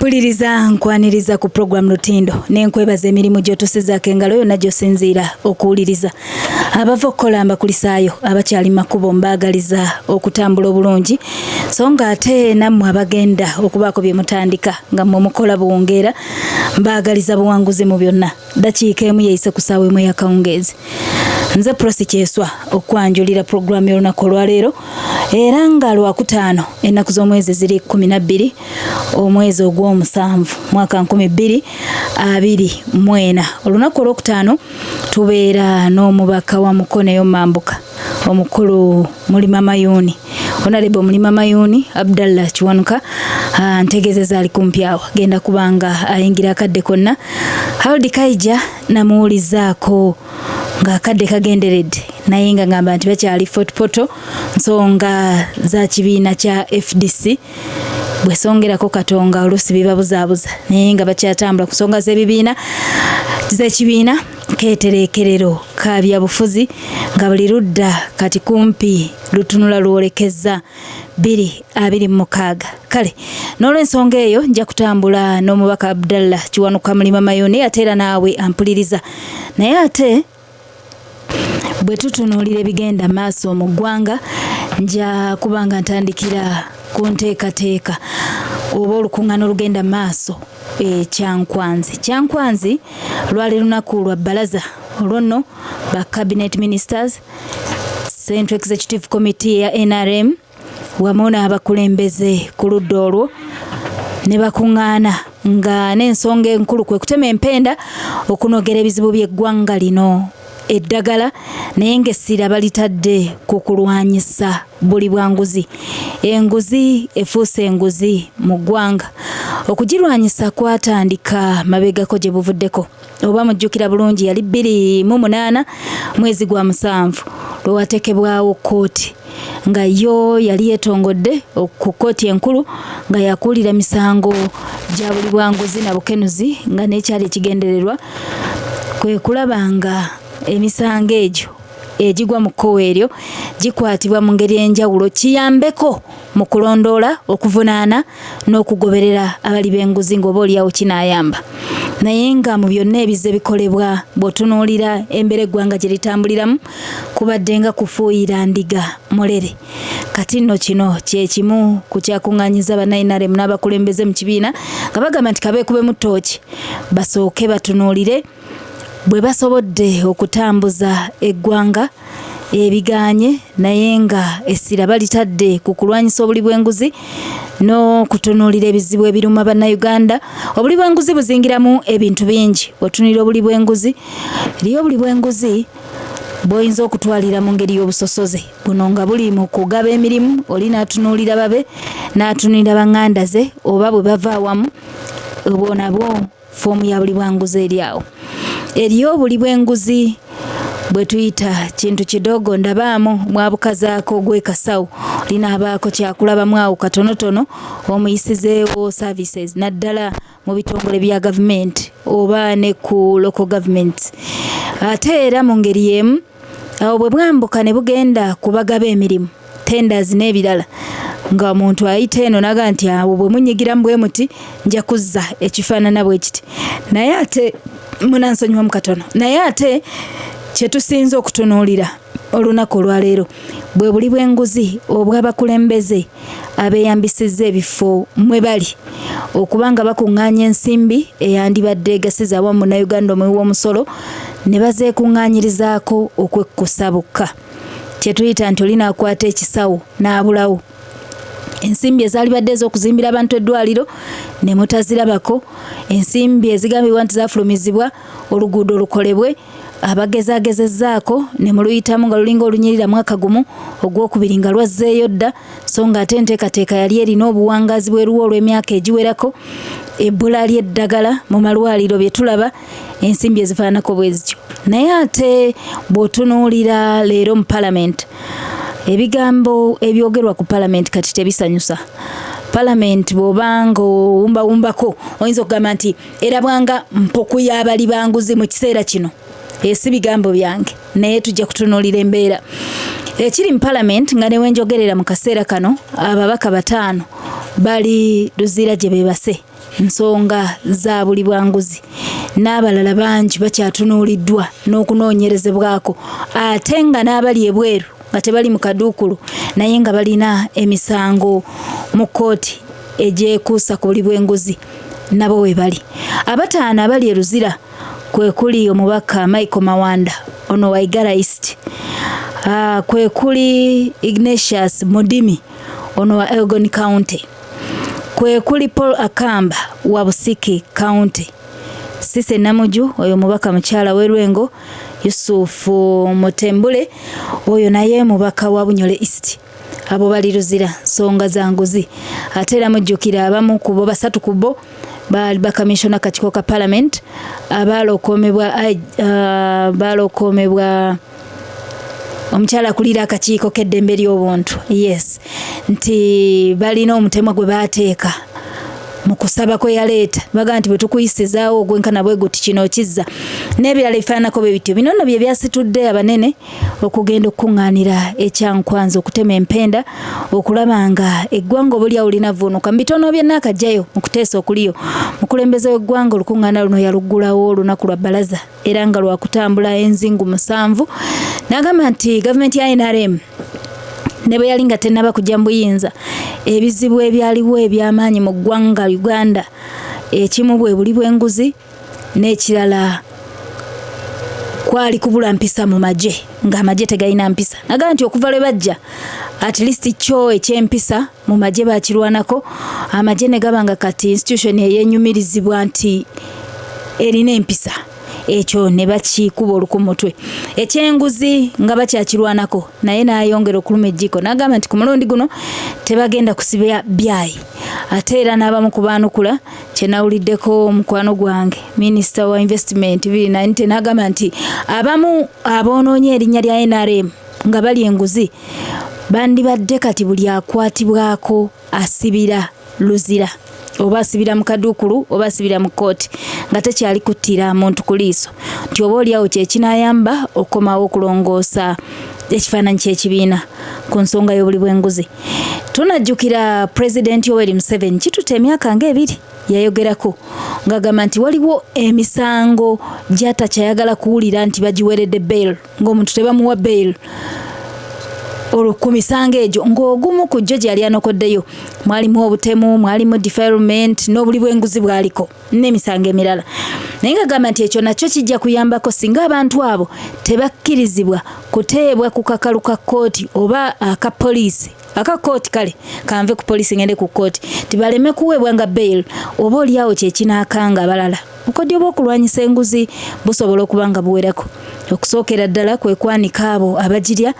Mpuliriza nkwaniriza ku program Lutindo nenkwebaza emirimu gyotusizaako engalo yonna gy'osinziira okuwuliriza. Abava okukola mbakulisaayo, abakyali makubo mbaagaliza okutambula obulungi, so nga ate nammwe abagenda okubaako bye mutandika nga mmwe mukola buwungeera mbaagaliza buwanguzi mu byonna. Dakiika emu yeyise ku ssaawa emu ey'akawungeezi. Nze Prosi Kyeswa okwanjulira programu y'olunaku olwaleero era nga Lwakutaano ennaku z'omwezi ziri 12 omwezi ogw'omusanvu mwaka 2024. Olunaku olwokutaano tubeera n'omubaka wa Mukoneyo Mambuka omukulu Mulima Mayuuni. Honorable Mulima Mayuuni Abdallah Kiwanuka ntegezeza ali kumpi awo genda kubanga ayingira akadde konna. Harold Kaija namuwulizaako nga akadde kagenderedde naye nga ngamba nti bakyali fotopoto nsonga za kibiina kya FDC bwe songerako katonga olusi bibabuzaabuza naye nga bakyatambula ku nsonga z'ebibiina z'ekibiina keetereekerero ka byabufuzi nga buli ludda kati kumpi lutunula lwolekeza 2026. Kale n'olw'ensonga eyo nja kutambula n'omubaka Abdallah Kiwanuka Mulima Mayuuni ate era naawe ampuliriza naye ate bwe tutunuulira ebigenda maaso mu ggwanga nja kubanga ntandikira ku nteekateeka oba olukuŋŋaana olugenda maaso Kyankwanzi lwali lunaku lwa bbalaza olwo nno ba Cabinet Ministers, Central Executive Committee ya NRM wamu n'abakulembeze ku ludda olwo ne bakuŋŋaana nga n'ensonga enkulu kwe kutema empenda okunogera ebizibu by'eggwanga lino eddagala naye ng'essira balitadde ku kulwanyisa buli bwanguzi. Enguzi efuuse enguzi mu ggwanga. Okugirwanyisa kwatandika mabegako gye buvuddeko. Oba mujjukira bulungi yali 28 mwezi gwa musanvu lwe wateekebwawo kkooti nga yo yali yeetongodde ku kkooti enkulu nga yakuulira misango gya buli bwanguzi na bukenuzi nga n'ekyali ekigendererwa kwe kulaba nga emisango egyo egigwa mu kkowa eryo gikwatibwa mu ngeri enjawulo kiyambeko mu kulondoola okuvunaana n'okugoberera abali b'enguzi ng'oba oliawo kinaayamba. Naye nga mu byonna ebize bikolebwa bw'otunuulira embeera eggwanga gye litambuliramu kubadde nga kufuuyira ndiga mulere. Kati nno kino kye kimu ku kyakuŋŋaanyiza bannayinaremu n'abakulembeze mu kibiina nga bagamba nti kabeekubemu ttooki basooke batunuulire bwe basobodde okutambuza eggwanga ebiganye naye nga essira balitadde ku kulwanyisa obuli bw'enguzi n'okutunuulira ebizibu ebiruma bannayuganda. Obuli bw'enguzi buzingiramu ebintu bingi. Otunulira obuli bw'enguzi eriyo obuli bw'enguzi bw'oyinza okutwalira mu ngeri y'obusosoze. Buno nga buli mu kugaba emirimu, oli n'atunuulira babe n'atunuulira baŋŋanda ze oba bwe bava awamu, obwo nabwo foomu ya buli bwanguzi eri awo. Eriyo obuli bw'enguzi bwe tuyita kintu kidogo ndabaamu mwabukazaako gwekasawo linaabaako kyakulabamu awo katonotono omuyisizeewo services naddala mu bitongole bya gavumenti oba ne ku local government. Ate era mu ngeri y'emu awo bwe bwambuka ne bugenda kubagaba emirimu tenders n'ebirala nga omuntu ayita eno naga nti awo bwe munyigiramu bwe muti nja kuzza ekifaanana bwe kiti. Naye ate munansonyiwa mu katono. Naye ate kye tusinza okutunuulira olunaku olwaleero bwe buli bw'enguzi obw'abakulembeze abeeyambisizza ebifo mwe bali okuba nga bakuŋŋaanya ensimbi eyandibadde egasiza awamu Munnayuganda omuwi w'omusolo ne bazeekuŋŋaanyirizaako okwekkusa bukka. Kye tuyita nti oli naakwata ekisawo n'abulawo. Ensimbi ezaalibadde ez'okuzimbira abantu eddwaliro ne mutazirabako, ensimbi ezigambibwa nti zaafulumizibwa oluguudo lukolebwe abagezaagezezzaako ne muluyitamu nga lulinga olunyirira mwaka gumu ogwokubiri nga lwazzeeyo dda so nga ate enteekateeka yali erina obuwangaazi bweruwo olw'emyaka egiwerako. Ebbula ly'eddagala mu malwaliro bye tulaba ensimbi ezifaanako bwe zityo. Naye ate bw'otunuulira leero mu Parliament ebigambo ebyogerwa ku Parliament kati tebisanyusa. Parliament bw'obanga owumbawumbako oyinza okugamba nti erabwanga mpuku y'abali banguzi mu kiseera kino. Si bigambo byange naye tujja kutunuulira embeera ekiri mu Parliament nga newenjogerera mu kaseera kano ababaka 5 bali luzira gye beebase nsonga za buli bwanguzi n'abalala bangi bakyatunuuliddwa n'okunoonyerezebwako ate nga n'abali ebweru nga tebali mu kaduukulu naye nga balina emisango mu kkooti egyekuusa ku buli bw'enguzi nabo we bali. Abataano abali e Luzira kwe kuli omubaka Michael Mawanda ono wa Igara East, kwe kuli Ignatius Mudimi ono wa Elgon County, kwe kuli Paul Akamba wa Busiki County, Sise Namuju oyo mubaka mukyala w'Erwengo, Yusufu Mutembule oyo naye mubaka wa Bunyole East. Abo bali Luzira nsonga za nguzi. Ate era mujjukira abamu ku bo basatu ku bo bali bakamishona kakiiko ka Parliament abalokomebwa omukyala akulira akakiiko k'eddembe ly'obuntu. Yes, nti balina omutemwa gwe baateeka mu kusaba kwe yaleeta baga nti bwe tukuyisizaawo ogwenkana bwe guti kino kizza n'ebirala ebifaananako bwe bityo. Bino nno bye byasitudde abanene okugenda okuŋŋaanira ekyankwanzi okutema empenda okulaba nga eggwanga obulyawo linavvuunuka mu bitono byonna akajjayo mu kuteesa okuliyo. Mukulembeze w'eggwanga olukuŋŋaana luno yaluggulawo olunaku lwa bbalaza era nga lwakutambula enzingu 7 n'agamba nti gavumenti ya NRM ne bwe yali nga tennaba kujja mu buyinza ebizibu ebyaliwo eby'amaanyi mu ggwanga Uganda ekimu bwe buli bw'enguzi n'ekirala kwali kubula mpisa mu magye ng'amagye tegalina mpisa. Naga nti okuva lwe bajja at least kyo eky'empisa mu magye bakirwanako amagye ne gabanga kati institution eyeenyumirizibwa nti erina empisa ekyo ne bakikuba olukumutwe. Ekyenguzi nga bakyakirwanako naye n'ayongera okuluma ejjiko n'agamba nti ku mulundi guno tebagenda kusiba byayi. Ate era n'abamu ku baanukula kye nawuliddeko mukwano gwange minisita wa investment 2019 n'agamba nti abamu aboonoonye erinnya lya NRM nga bali enguzi bandibadde kati buli akwatibwako asibira Luzira oba asibira mu kaduukulu oba asibira mu kkooti nga tekyali kuttira muntu ku liiso nti oba oliawo kyekinayamba okukomawo okulongoosa ekifaananyi ky'ekibiina ku nsonga y'obuli bw'enguzi. Tunajjukira Pulezidenti Yoweri Museveni kitutte emyaka nga 2 yayogerako ng'agamba nti waliwo emisango gy'atakyayagala kuwulira nti bagiweredde bail ng'omuntu tebamuwa bail ku misango egyo ng'ogumu ku gyo gyali anokoddeyo mwalimu obutemu mwalimu defilement n'obuli bw'enguzi bwaliko n'emisango emirala. Naye ng'agamba nti ekyo nakyo kijja kuyambako singa abantu abo tebakkirizibwa kuteebwa ku kakalu ka kkooti oba aka poliisi aka kkooti kale kanve ku poliisi ngende ku kkooti tibaleme kuweebwa nga bail oba oliawo kyekinaakanga abalala. Bukodyo bw'okulwanyisa enguzi busobola okuba nga buwerako. Okusookera ddala kwe kwanika abo abagirya,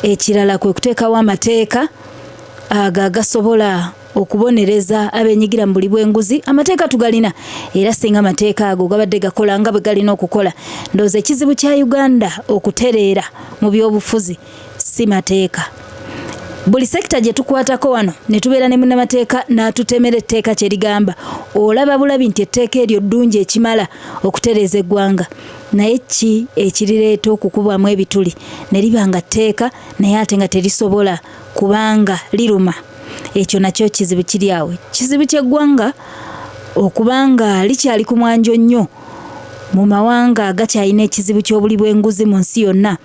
ekirala kwe kuteekawo amateeka agasobola okubonereza abenyigira mu buli bw'enguzi. Amateeka tugalina era singa amateeka ago gabadde gakola nga bwe galina okukola ndowooza ekizibu kya Uganda okutereera mu by'obufuzi si mateeka. Buli sekita gye tukwatako wano ne tubeera ne munnamateeka n'atutemera etteeka kye ligamba olaba bulabi nti etteeka eryo ddungi ekimala okutereeza eggwanga. Naye ki ekirireeta okukubwamu ebituli ne liba nga tteeka naye ate nga terisobola kubanga liruma? Ekyo nakyo kizibu kiri awo. Kizibu ky'eggwanga okubanga likyali ku mwanjo nnyo mu mawanga agakyalina ekizibu ky'obuli bw'enguzi mu nsi yonna.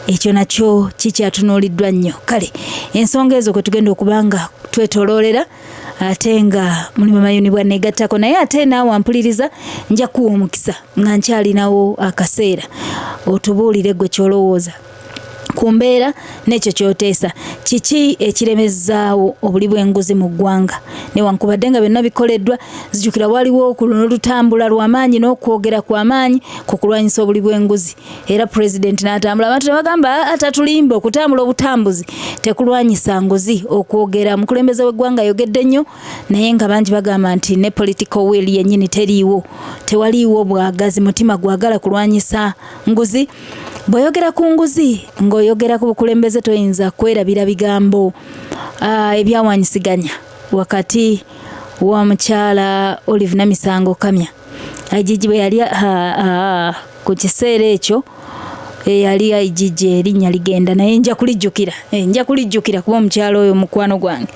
Ekyo nakyo kikyatunuuliddwa nnyo. Kale ensonga ezo kwe tugenda okubanga twetoloolera ate nga mulimu mayuni bwa negattako naye ate naawe ampuliriza nja kuwa omukisa nga nkyalinawo akaseera otubuulire gwe kyolowooza ku mbeera n'ekyo kyoteesa. Kiki ekiremezzaawo obuli bw'enguzi mu ggwanga? Newankubadde nga byonna bikoleddwa zijjukira waliwo olutambula lw'amaanyi n'okwogera kw'amaanyi ku kulwanyisa obuli bw'enguzi. Era Pulezidenti n'atambula abantu ne bagamba atatulimba okutambula obutambuzi tekulwanyisa nguzi. Okwogera mukulembeze w'eggwanga ayogedde nnyo naye nga bangi bagamba nti ne political will yennyini teriiwo, tewaliiwo bwagazi mutima gwagala kulwanyisa nguzi. Bw'oyogera ku nguzi ng'oyogera ku bukulembeze toyinza kwerabira bigambo ebyawanyisiganya wakati wa mukyala Olive Namisango Kamya. Ajiji bwe yali ku kiseera ekyo yali ayijije erinnya ligenda naye nja kulijjukira kuba omukyalo oyo mukwano gwange.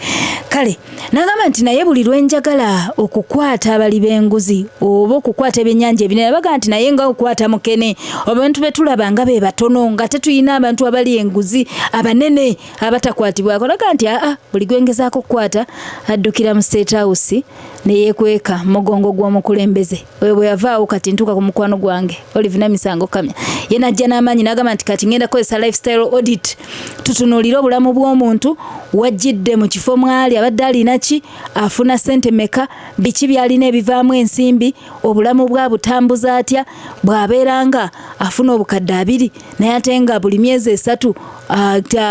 Kale nagamba nti naye buli lwenjagala okukwata abali b'enguzi oba okukwata ebyennyanja ebinene baga nti naye nga okukwata mukene abantu betulaba nga be batono nga tetuyina abantu abali enguzi abanene abatakwatibwako. Naga nti buli gwengezaako okukwata addukira mu State House ne yeekweka mugongo gw'omukulembeze oyo bwe yavaawo kati ntuuka ku mukwano gwange Olivina Misango Kamya ye najja n'amaanyi n'agamba nti kati ngenda kozesa lifestyle audit tutunuulire obulamu bw'omuntu wajjidde mu kifo mwali abadde alina ki afuna ssente meka biki byalina ebivaamu ensimbi obulamu bwa butambuza atya bw'abeeranga afuna obukadde 2 naye ate nga buli myezi 3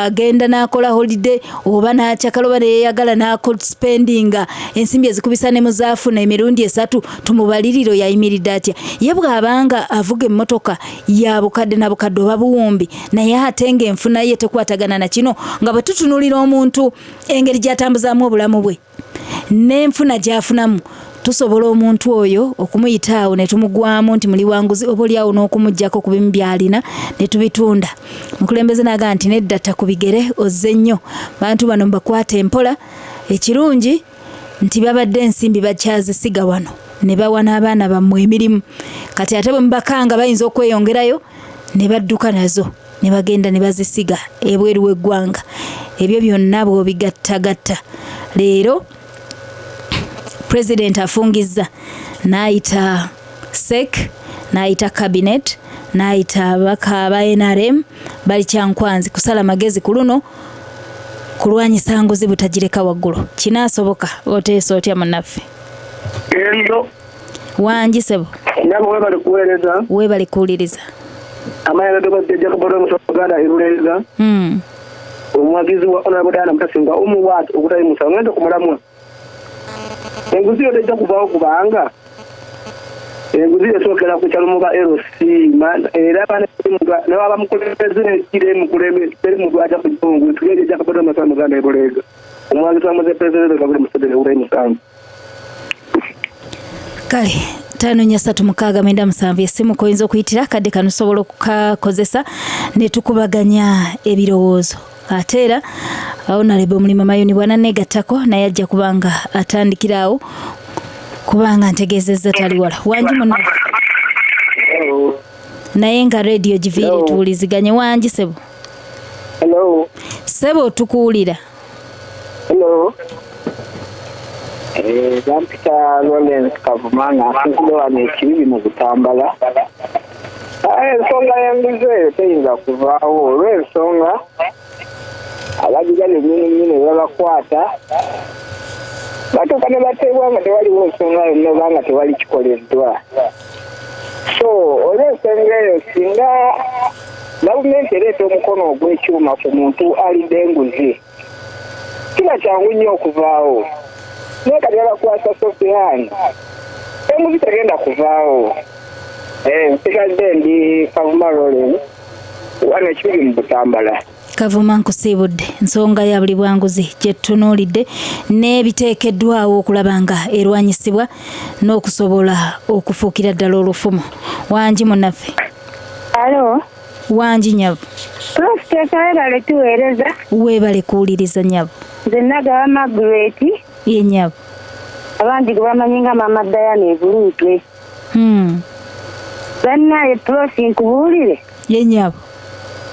agenda n'akola holiday oba n'akyakala oba neyeyagala n'ako spendinga ensimbi ezikubisa ne muzaafuna emirundi 3 tumubaliriro yayimiridde atya ye bw'abanga avuga emmotoka ya bukadde na bukadde oba buwumbi naye ate nga enfuna ye tekwatagana na kino nga bwe tutunuulira omuntu engeri gy'atambuzaamu obulamu bwe n'enfuna gy'afunamu tusobola omuntu oyo okumuyitaawo ne tumugwamu nti muli wanguzi oba oliawo n'okumuggyako ku bimu byalina ne tubitunda. Mukulembeze naga nti nedda takubigere ozze nnyo bantu bano bakwata empola ekirungi nti babadde ensimbi bakyazisiga wano ne bawa n'abaana bammwe emirimu kati ate bwe mubakanga bayinza okweyongerayo ne badduka nazo ne bagenda ne bazisiga ebweru w'eggwanga. Ebyo byonna bw'obigattagatta leero President afungizza n'ayita SEC n'ayita cabinet n'ayita abaka aba NRM bali kyankwanzi kusala magezi ku luno kulwanyisa nguzi butagireka waggulu kinaasoboka oteesa otya munnaffe endo wangi sebo nabo webali kuwuliriza amaya gabadde kubola mutoganda iruleza omwagizi wa Honorable Diana Mutasinga omuwaati okutayi musango ngenda kumulamwa enguzi yo tejja kuvaawo kubanga enguzi esookera ku kyalo muba LC era ne baba mukulembeze kire mukulembeze muntu ajja kujjongo tugende ajja kubola musango ganda irulega omwagizi wa muze president gabule musedere urayi musango. Kale 5-3-6-7 essimu koyinza okuyitira kadde kano sobola okukakozesa ne tukubaganya ebirowoozo ate era Honorable Mulima Mayuni bwana negattako naye ajja kubanga atandikiraawo kubanga ntegeezezza tali wala wangi munnaffe naye nga radio giviire tuwuliziganye wangi sebo. Hello. Sebo tukuwulira. Hello. Zampita Lawrence Kavumanga asinzire wano ekibibi mu Butambala. Ensonga y'enguzi eyo teyinza kuvaawo olw'ensonga abagigana ennyini babakwata batuuka ne bateebwa nga tewaliwo nsonga yonna oba nga tewali kikoleddwa. So olw'ensonga eyo singa gavumenti ereeta omukono ogw'ekyuma ku muntu alidde enguzi kiba kyangu nnyo okuvaawo naye kati babakwasa sofihani enguzi tegenda kuvaawo. Mpikadde ndi Kavuma Lawrence wano ekibibi mu Butambala. Kavuma nkusiibudde ensonga ya buli bwanguzi gye tutunuulidde n'ebiteekeddwawo okulaba nga erwanyisibwa n'okusobola okufuukira ddala olufumo. Wangi munnaffe. Alo. Wangi nnyabo. Professor webale tuweereza. Weebale kuwuliriza nnyabo. Nze nagaba Margaret. Ye nnyabo. Abangi gwe bamanyi nga Mama Diana Ebuluutwe. Bannaye Prof nkubuulire. Ye nnyabo.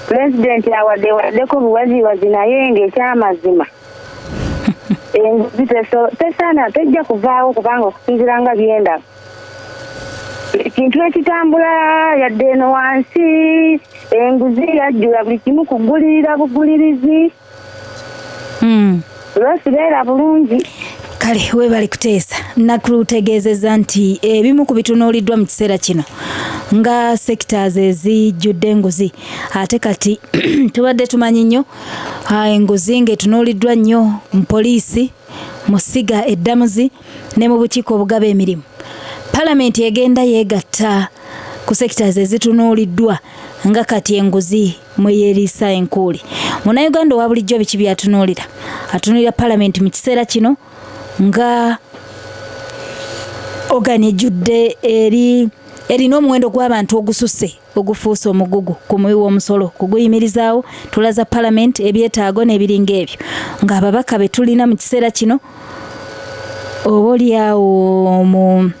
President awaddeko buwaziwazi naye ng'ekyamazima enguzi tesaana tejja kuvaawo kubanga okusinziira nga byendaba ekintu ekitambula yadde eno wansi enguzi yajjula buli kimu kugulirira bugulirizi lwosibeera bulungi. Kale weebali kuteesa nakutegeezezza nti ebimu ku bitunuuliddwa mu kiseera kino nga sectors ezijjudde enguzi ate kati tubadde tumanyi nnyo enguzi ng'etunuuliddwa nnyo mu poliisi mu siga eddamuzi ne mu bukiiko obugaba emirimu. Palamenti egenda yeegatta ku sectors ezitunuuliddwa nga kati enguzi mwe yeeriisa enkuuli. Munnayuganda owa bulijjo biki byatunuulira? Atunuulira palamenti mu kiseera kino nga ogani ejjudde eri erina omuwendo gw'abantu ogususse ogufuuse omugugu ku muwi w'omusolo kuguyimirizaawo tulaza Parliament ebyetaago n'ebiringa ebyo ng'ababaka be tulina mu kiseera kino oba oliawo mu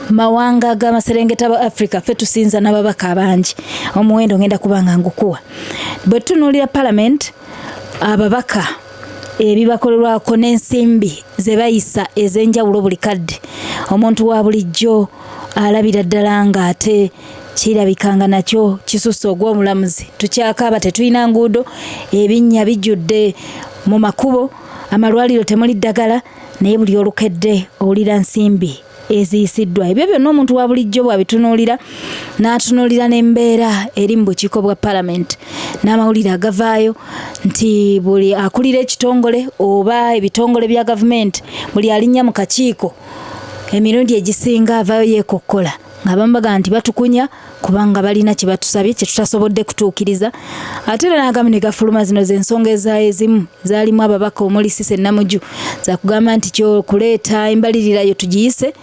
mawanga g'amaserengeta ba Africa ffe tusinza n'ababaka abangi omuwendo ngenda kubanga ngukuwa bwe tunuulira Parliament ababaka ebibakolerwako n'ensimbi ze bayisa ez'enjawulo buli kadde omuntu wa bulijjo alabira ddala ng'ate kirabikanga nakyo kisusse ogw'omulamuzi tukyakaaba tetulina nguudo ebinnya bijjudde mu makubo amalwaliro temuli ddagala naye buli olukedde owulira nsimbi eziyisiddwa ebyo byonna omuntu wa bulijjo bw'abitunuulira n'atunuulira n'embeera eri mu bukiiko bwa Parliament n'amawulire agavaayo nti buli akulira ekitongole oba ebitongole bya gavumenti buli alinnya mu kakiiko emirundi egisinga avaayo yeekokkola ng'abamu bagaa nti batukunya kubanga balina kye batusabye kye tutasobodde kutuukiriza ate era n'agamu ne gafuluma zino z'ensonga ezimu zaalimu ababaka omuli Cissy Namujju za kugamba nti kyokuleeta embalirirayo tugiyise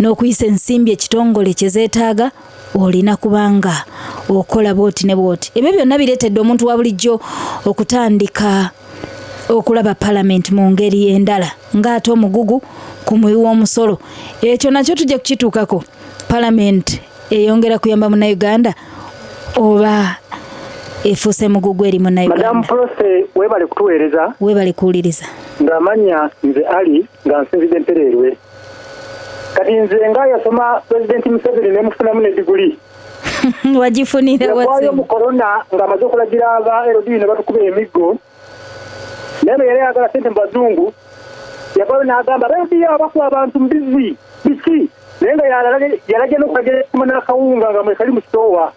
n'okuyisa ensimbi ekitongole kye zeetaaga olina kubanga okola bwoti ne bwoti ebyo byonna bireetedde omuntu wa bulijjo okutandika okulaba Parliament mu ngeri endala ng'ate omugugu ku muwi w'omusolo ekyo nakyo tujja kukituukako Parliament eyongera kuyamba Munnayuganda oba efuuse mugugu eri Munnayuganda. Madam Proste webale kutuweereza webale kuwuliriza ng'amanya nze ali nga nsinzidde Mpereerwe kati nze nga yasoma President Museveni nemufunamu ne diguli wagifunira yakwayo mu corona ng'amaze okulagira aba LD ne batukuba emiggo naye bwe yali ayagala ssente mu bazungu yakwayo n'agamba LD abakuba abantu mbizi biki naye nga yalagye n'okulagira n'akawunga nga mwekali mu kitoowa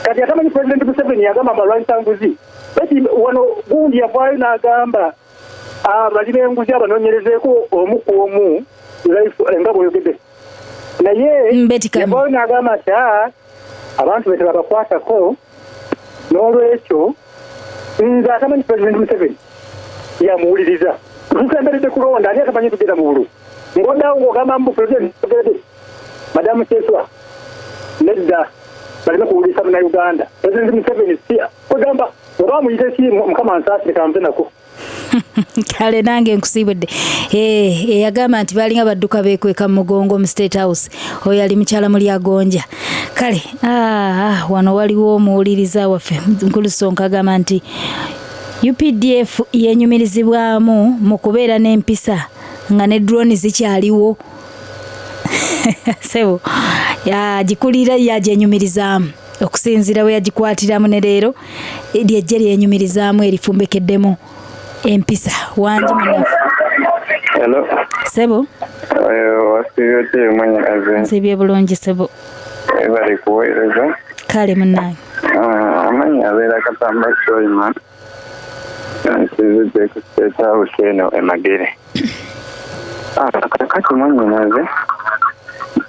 kati atamanyi President Museveni yagamba amalwanyisa nguzi bati wano gundi yavaayo n'agamba abali b'enguzi abanoonyerezeeko omu ku omu nga bw'oyogedde naye yavaayo n'agamba nti abantu betera bakwatako n'olwekyo nze atamanyi President Museveni yamuwuliriza tusemberedde kulonda ani atamanyi tugenda mu bulu ng'oddawo ng'ogamba mbu President Museveni Madamu Kyeswa nedda balina kuwuliriza Munnayuganda President Museveni si kugamba oba amuyite ki mukama nsaasire kampe nako kale nange nkusiibudde eyagamba nti balinga badduka beekweka mu mugongo mu State House oyo ali mukyala Mulyagonja kale wano waliwo omuwuliriza waffe Nkulusonko agamba nti UPDF yenyumirizibwamu mu kubeera n'empisa nga ne drone zikyaliwo sebo yagikulira yajenyumirizaamu okusinziira we yagikwatiramu ne leero lyejje lyenyumirizaamu erifumbekeddemu empisa wangi munafu. Hello. Sebo. Wasibye mwanyakazi. Nsibye bulungi sebo. Bali kuweereza. Kale munnange. Amanyi abeera Katamba Soiman. Nsizidde ku State House eno Emagere. Kati mwanyanaze.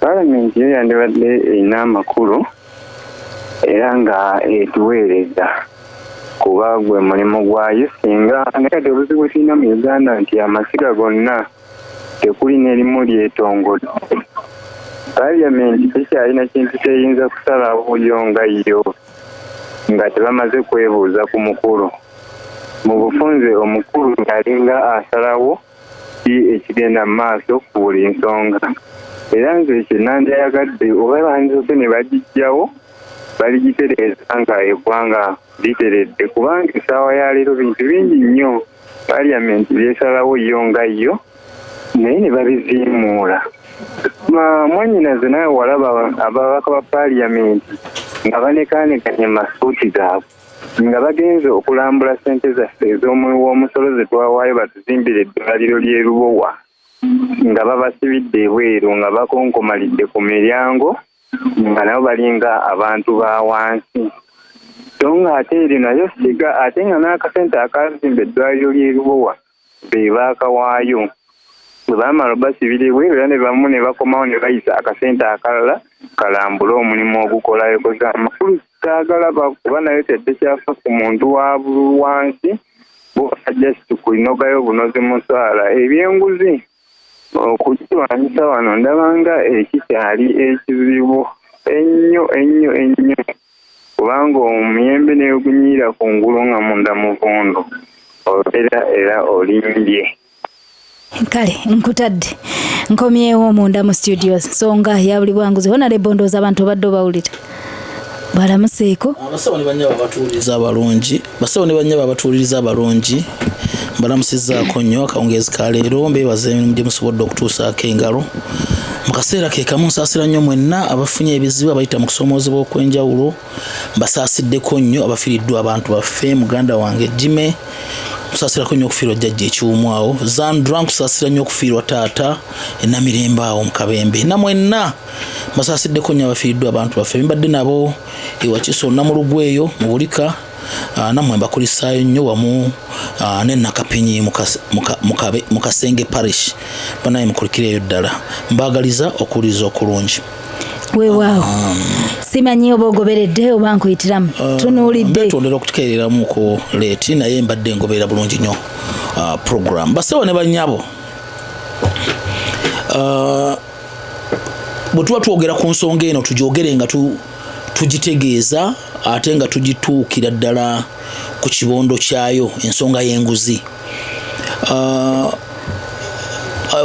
Parliament yandibadde erina amakulu era nga etuweereza kuba gwe mulimu gwayo singa nekati obuzibu tulina mu Uganda nti amasiga gonna tekuli n'erimu lyetongole. Parliament tekyalina kintu kyeyinza kusalawo yo nga yo nga tebamaze kwebuuza ku mukulu. Mu bufunze omukulu alinga asalawo ki ekigenda mu maaso ku buli nsonga. Era nze kyenandyayagadde oba banzoze ne bagijjawo baligitereeza nga eggwanga literedde kubanga essaawa ya leero bintu bingi nnyo Parliament byesalawo yo nga yo naye ne babiziimuula. Mwannyinaze nawe walaba ababaka ba Parliament nga banekaanekanye masuuti gaabwe nga bagenze okulambula ssente zaffe ez'omuwi w'omusolo ze twawaayo batuzimbire eddwaliro ly'e Lubowa nga babasibidde ebweru nga bakonkomalidde ku miryango nga nabo balinga abantu ba wansi. So nga ate eri nayo siga ate nga n'akasente akazimba eddwaliro ly'e Lubowa be baakawaayo bwe baamala basibira ebweru era ne bamu ne bakomawo ne bayisa akasente akalala kalambule omulimu ogukolayo koza amakulu taagalaba kuba nayo tetekyafa ku muntu wa wansi bw'ojja kulinogayo obunozi mu nswala ebyenguzi okukirwanyisa wano ndaba nga ekikyali ekizibu ennyo kubanga omuyembe negunyira ku ngulu nga munda muvondo era olimbye. Kale nkutadde nkomyewo munda mu studio nsonga ya buli bwanguzi Honorable ndooza abantu badde bawulira balamuseeko abasawo ne banyaba batuuliza abalungi balamusizaako nnyo akawungeezi ka leero mbeebaza emirimu gye musobodde okutuusaako engalo mu kaseera ke kamu nsaasira nnyo mwenna abafunye ebizibu abayita mu kusomoozebwa okw'enjawulo mbasaasiddeko nnyo abafiiriddwa abantu baffe muganda wange Jime nkusaasirako nnyo okufiirwa jjajja ekiwumwawo Zandra nkusaasira nnyo okufiirwa taata enamirembe awo mu Kabembe namwenna mbasaassiddeko nnyo abafiiriddwa abantu baffe mbadde nabo ewakiso Namulugweyo mu Bulika namwe mbakulisaayo nnyo wamu ne Nakapinyi mu Kasenge Parish banaye mukulikireyo ddala mbaagaliza okuwuliza okulungi. Weewaawo simanyi oba ogoberedde oba nkuyitiramu tunuulidde betondera okutukeereramuko leeti naye mbadde ngoberera bulungi nnyo program basewo ne bannyabo bwe tuba twogera ku nsonga eno tugyogere nga tugitegeeza ate nga tugituukira ddala ku kibondo kyayo ensonga y'enguzi.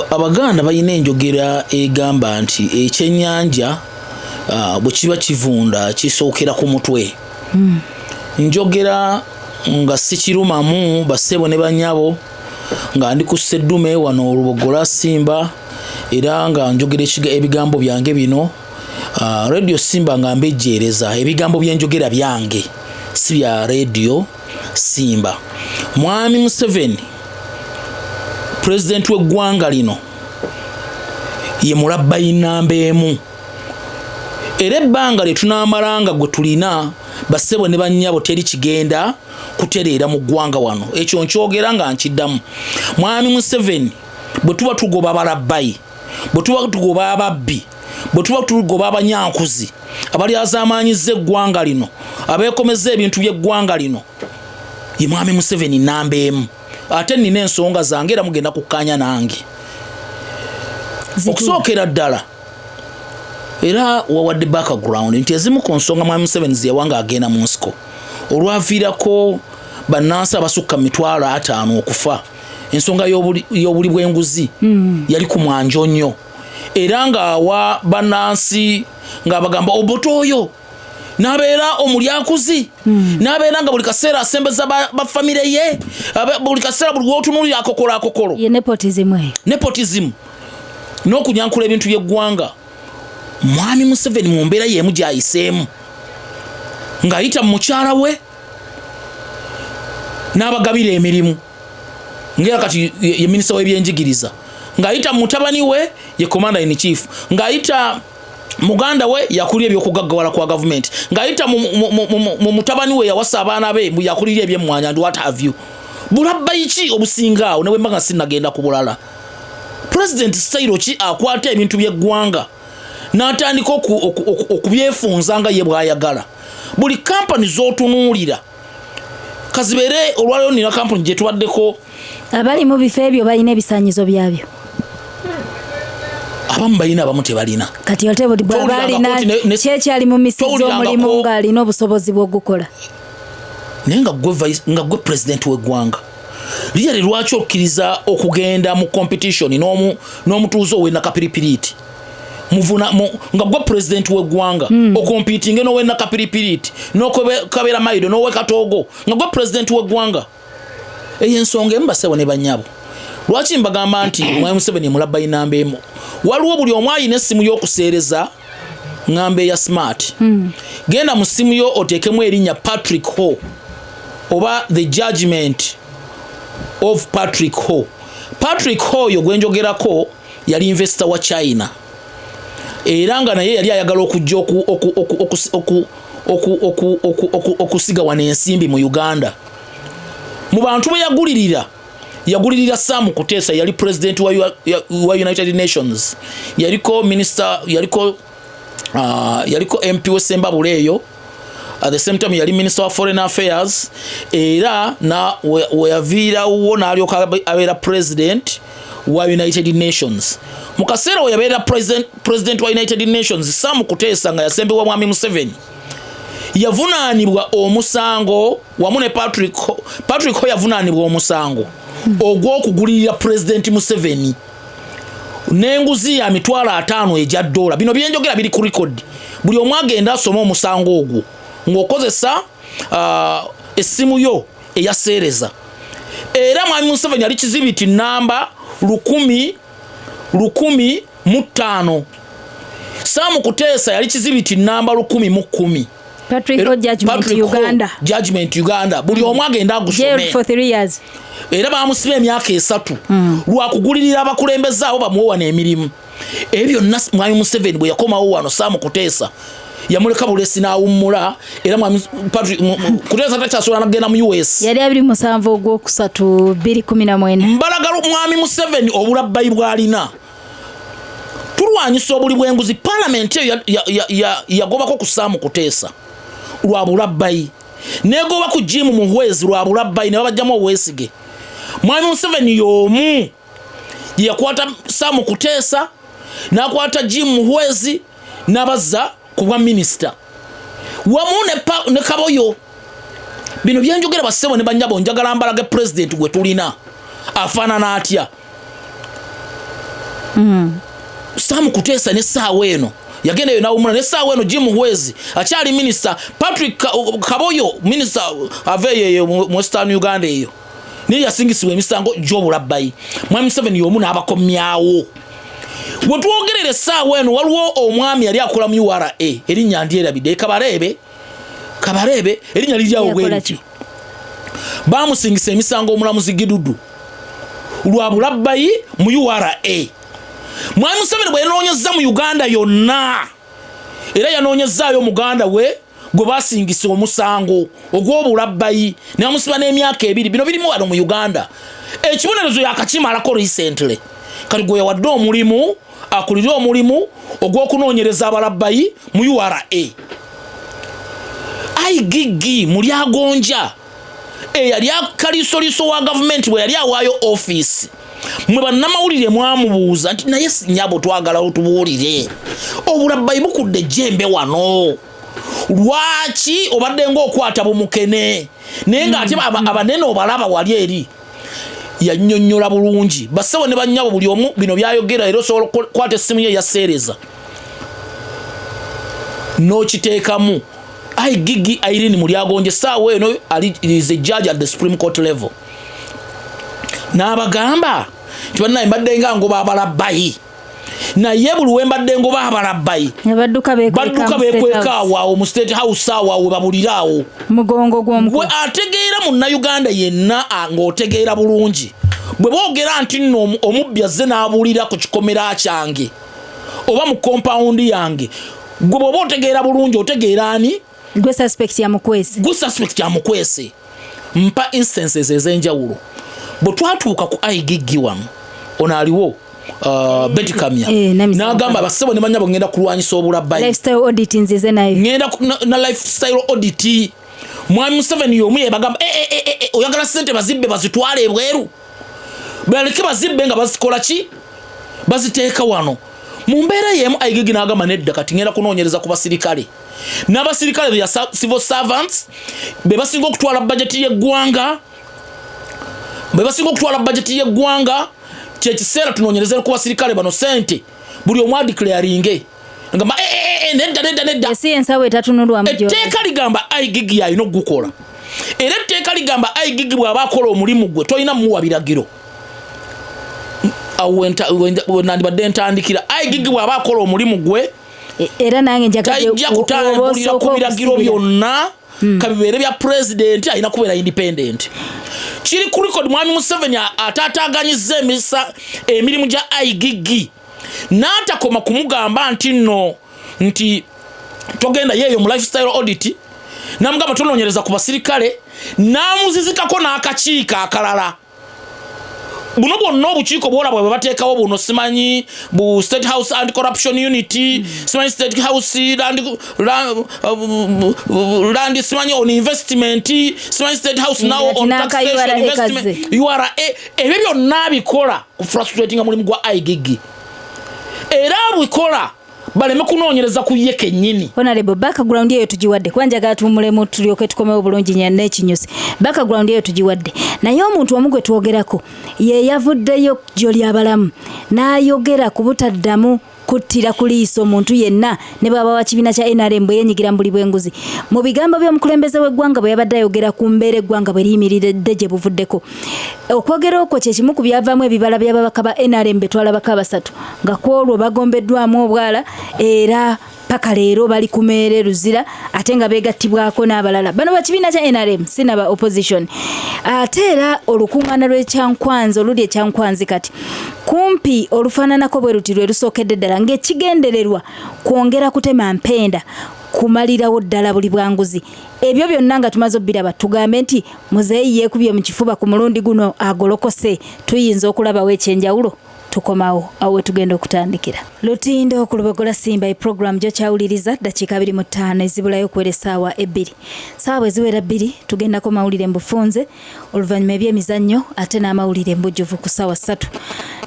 Abaganda balina enjogera egamba nti ekyennyanja bwe kiba kivunda kisookera ku mutwe. Njogera nga sikirumamu bassebo ne bannyabo nga ndi ku Sseddume wano Olubogola Simba era nga njogera ebigambo byange bino Radio Simba nga mbejjeereza ebigambo byenjogera byange si bya Radio Simba. Mwami Museveni President w'eggwanga lino ye mulabbayi nnamba emu era ebbanga lye tunaamalanga gwe tulina bassebo ne bannyabo teri kigenda kutereera mu ggwanga wano ekyo nkyogera nga nkiddamu. Mwami Museveni bwe tuba tugoba abalabbayi bwe tuba tugoba ababbi bwe tuba tugoba abanyankuzi abalyazaamaanyizza eggwanga lino abeekomeza ebintu by'eggwanga lino ye Mwami Museveni nnamba emu. Ate nina ensonga zange era mugenda kukkaanya nange okusookera ddala era wawadde background nti ezimu ku nsonga Mwami Museveni ze yawanga agenda mu nsiko olwaviirako bannansi abasukka 50,000 okufa ensonga y'obuli bw'enguzi yali ku mwanjo nnyo era ng'awa bannansi ng'abagamba oboto oyo n'abeera omulyakuzi n'abeera nga buli kaseera asembeza bafamire ye buli kaseera buli wootunulira akokolo ye nepotism n'okunyankula ebintu by'eggwanga. Mwami Museveni mu mbeera y'emu gy'ayiseemu ng'ayita mu mukyala we n'abagabira emirimu ng'era kati ye minisita w'ebyenjigiriza ng'ayita mu mutabani we ye commander in chief ng'ayita muganda we yakulira ebyokugaggawala kwa government ng'ayita mu mutabani we yawasa abaana be yakulira ebyemmwanya and what have you. Bulabbayi ki obusinga awo ne bwe mbaga sinnagenda ku bulala. President style ki akwata ebintu by'eggwanga n'atandika okubyefunza nga ye bw'ayagala. Buli kampani z'otunuulira kazibeere olwaliro nina kampani gye tubaddeko abali mu bifo ebyo balina ebisaanyizo byabyo abamu balina abamu tebalina kati ate buli bw'abalina kyekyali mu misizi omulimu ng'alina obusobozi bw'ogukola naye nga gwe president w'eggwanga liyali lwaki okkiriza okugenda mu competition n'omutuuze owe Nakapiripiriti nga gwe president w'eggwanga okompitinge n'owe Nakapiripiriti n'okabera Maido n'owe Katogo nga gwe president w'eggwanga. Eyo ensonga emu bassebo ne bannyabo lwaki mbagamba nti Mwami Museveni mulabbayi nnamba emu. Waliwo buli omu alina essimu y'okuseereza ng'amba eya smart genda mu ssimu yo oteekemu erinnya Patrick Ho oba the judgment of Patrick Ho. Patrick Ho yo gwe njogerako yali investor wa China era nga naye yali ayagala okujja okusiga wano ensimbi mu Uganda. Mu bantu be yagulirira Sam Kutesa yali president wa United Nations yaliko minister yaliko MP w'Essembabule eyo at the same time yali minister wa foreign affairs era na weyaviirawo n'alyoka abeera president wa United Nations mukasera we yabeera president wa United Nations Sam Kutesa nga yasembewa mwami Museveni yavunaanibwa omusango wamu ne Patrick Ho yavunaanibwa omusango ogw'okugulirira president Museveni n'enguzi ya $5,000 ejja $. Bino byenjogera biri ku record buli omu agenda asoma omusango ogwo ng'okozesa essimu yo eyaseereza era mwami Museveni ali kizibiti namba 10,015 Sam Kutesa yali kizibiti namba 10,010 Patrick Ho Judgment Uganda buli omu agenda agusome for 3 years era bamusiba emyaka 3 lwa kugulirira abakulembeze abo bamuwa n'emirimu ebyo mwami Museveni bwe yakomawo wano Sam Kutesa yamuleka bulesi n'awummula era mwami Patrick Kutesa takyasobola n'agenda mu US yali 27 ogwokusatu 2019 mbalagalo mwami Museveni obulabbayi bwalina tulwanyisa obuli bw'enguzi parliament eyo yagobako ku Sam Kutesa lwa bulabbayi negoba ku Jim Muhwezi lwa bulabbayi ne babajjamu obwesige mwami Museveni y'omu yakwata Sam Kutesa n'akwata Jim Muhwezi n'abazza ku bwa minister wamu ne Kaboyo bino byenjogera basebo ne banyabo njagala mbalaga president gwe tulina afaanana atya Sam Kutesa ne saawa eno yagenda yo nawumula ne saawa eno Jim Muhwezi akyali minister Patrick Kaboyo minister aveye mu Western Uganda eyo ni yasingisibwa emisango gy'obulabbayi mwami Museveni y'omu n'abakomyawo wetwogerere saawa eno waliwo omwami yali akola mu URA erinnya ndyerabidde Kabarebe erinnya liryawo bweriti bamusingisa emisango omulamuzi Gidudu lwa bulabbayi mu URA mwami Museveni bwe yanoonyeza mu Uganda yonna era yanoonyezaayo muganda we gwe basingisa omusango ogw'obulabbayi ne bamusiba n'emyaka 2 bino birimu wano mu Uganda ekibonerezo yakakimalako recently kati gwe yawadde omulimu akulira omulimu ogw'okunoonyereza abalabbayi mu URA Gigi muli agonja yali akalisoliso wa government bwe yali awaayo office mwe bannamawulire mwamubuuza nti naye sinyabo twagala otubuulire obulabbayi bukudde jembe wano lwaki obadde ng'okwata bumukene naye ng'ate abanene obalaba wali eri yannyonnyola bulungi bassebo ne bannyabo buli omu bino byayogera era osobola okukwata essimu ye yaseereza n'okiteekamu Gigi Irene Mulyagonje saawa eno is a judge at the Supreme Court level n'abagamba nti bannaye mbadde nga ngoba abalabbayi naye buli we mbadde ngoba abalabbayi badduka beekweka awo mu State House awo we babulira awo mugongo gw'omukulu bwe ategeera munnayuganda yenna ng'otegeera bulungi bwe boogera nti nno omubbi azze n'abuulira ku kikomera kyange oba mu compound yange gwe bw'oba otegeera bulungi otegeera ani gwe suspect ya mukwese mpa instances ez'enjawulo bwe twatuuka ku Gigi wano ono aliwo Betty Kamya n'agamba bassebo ne banyabo ngenda kulwanyisa obulabbayi lifestyle audit nzize nayo ngenda na lifestyle audit mwami Museveni y'omu yebagamba oyagala ssente bazibbe bazitwale ebweru baleke bazibbe nga bazikola ki baziteeka wano mu mbeera y'emu Gigi n'agamba nedda kati ngenda kunoonyereza ku basirikale n'abasirikale be civil servants be basinga okutwala budget y'eggwanga kyekiseera tunoonyereza ku basirikale bano sente buli omu adeclaringe ngamba nedda si ensawo etatunulwamu etteeka ligamba Gigi alina okugukola era etteeka ligamba Gigi bw'aba akola omulimu gwe tolina muwa biragiro nandibadde ntandikira Gigi bw'aba akola omulimu gwe era nange tajja kutambulira ku biragiro byonna kabibeere bya president alina kubeera independent kiri ku record mwami Museveni ataataganyizza emirimu gya Gigi n'atakoma kumugamba nti togenda yeeyo mu lifestyle audit n'amugamba tonoonyereza ku basirikale n'amuzizikako n'akakiiko akalala buno bwonna obukiiko bwola bwe bateekawo buno simanyi bu State House and Corruption Unity simanyi State House land simanyi on investment simanyi State House now on taxation investment URA ebyo byonna bikola ku frustrating mulimu gwa IGG era bikola baleme kunoonyereza ku ye kennyini. Honorable background yeyo tugiwadde kwanja gatumulemu tulyoke tukomewo bulungi nyanne ekinyusi background yeyo tugiwadde naye omuntu omugwe twogerako ye yavuddeyo gyoli abalamu n'ayogera ku butaddamu kuttira kuliiso omuntu yenna ne baba wa kibiina kya NRM bwe yenyigira mu buli bw'enguzi mu bigambo by'omukulembeze w'eggwanga bwe yabadde ayogera ku mbeera eggwanga bwe liyimiridde gye buvuddeko okwogera okwo kye kimu ku byavaamu ebibala by'ababaka ba NRM betwalabako abasatu nga ku olwo bagombeddwamu obwala era paka leero bali ku meere ruzira ate nga beegattibwako n'abalala bano ba kibiina kya NRM sinaba opposition ate era olukuŋŋaana lw'ekyankwanzi oluli ekyankwanzi kati kumpi olufaananako bwe luti lwe lusookedde ddala ng'ekigendererwa kwongera kutema mpenda kumalirawo ddala buli bwanguzi ebyo byonna nga tumaze obbiraba tugambe nti muzeeyi yeekubye mu kifuba ku mulundi guno agolokose tuyinza okulabawo ekyenjawulo tukomawo awo tugenda okutandikira lutindo ku Lubogola Simba program gyo kyawuliriza dakiika 25 ezibulayo okuwera essaawa 2 saawa bwe ziwera 2 tugendako mawulire mbufunze oluvannyuma ebyemizannyo ate n'amawulire mbujjuvu ku ssaawa 3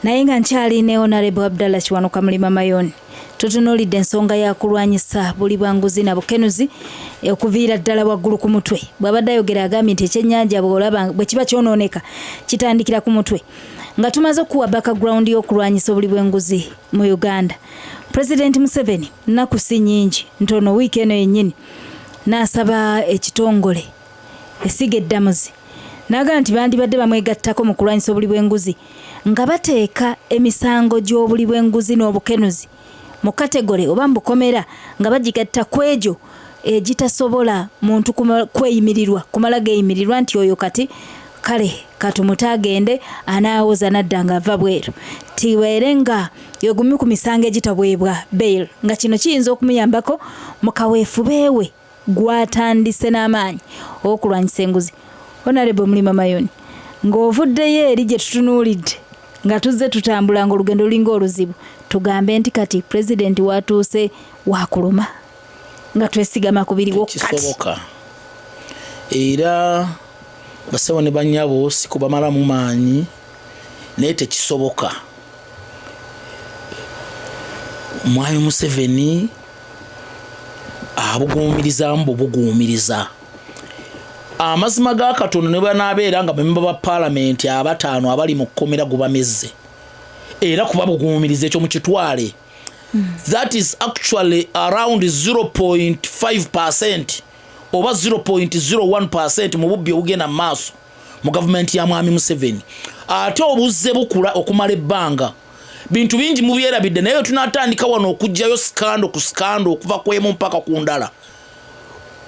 naye nga nkyali ne Honorable Abdallah Kiwanuka Mulima Mayoni tutunuulidde ensonga ya kulwanyisa buli bwanguzi na bukenuzi okuviira ddala waggulu ku mutwe bw'abadde ayogera agambye nti ekyennyanja bw'olaba bwe kiba kyonooneka kitandikira ku mutwe nga tumaze okuwa background y'okulwanyisa obuli bw'enguzi mu Uganda. President Museveni nnaku si nnyingi ntono wiiki eno yennyini n'asaba ekitongole esiga eddamuzi n'agamba nti bandibadde bamwegattako mu kulwanyisa obuli bw'enguzi nga bateeka emisango gy'obuli bw'enguzi n'obukenuzi mu kategore oba mu bukomera nga bagigatta ku egyo egitasobola muntu kweyimirirwa kumala geeyimirirwa nti oyo kati kale katumutagende anaawoza nadda nga ava bweru tiweere nga yogumi ku misango egitabwebwa bail nga kino kiyinza okumuyambako mu kaweefubeewe gwatandise n'amaanyi okulwanyisa enguzi. Honorable Mulima Mayoni ng'ovuddeyo eri gye tutunuulidde nga tuzze tutambula nga olugendo lulinga oluzibu tugambe nti kati president watuuse wakuluma nga twesigama ku biri wokkati kisoboka era basebo ne banyabo sikubamala mu maanyi naye tekisoboka. Mwami Museveni abuguumiriza mbu buguumiriza amazima ga Katonda ne banaabeera nga bamemba ba parliament abataano abali mu kkomera gubamezze era kuba buguumiriza ekyo mu kitwale that is actually around 0.5% oba 0.01% mu bubbi obugenda mu maaso mu gavumenti ya Mwami Museveni ate obuzze bukula okumala ebbanga bintu bingi mubyerabidde naye tunatandika wano okujjayo skando ku skando okuva kwemu mpaka ku ndala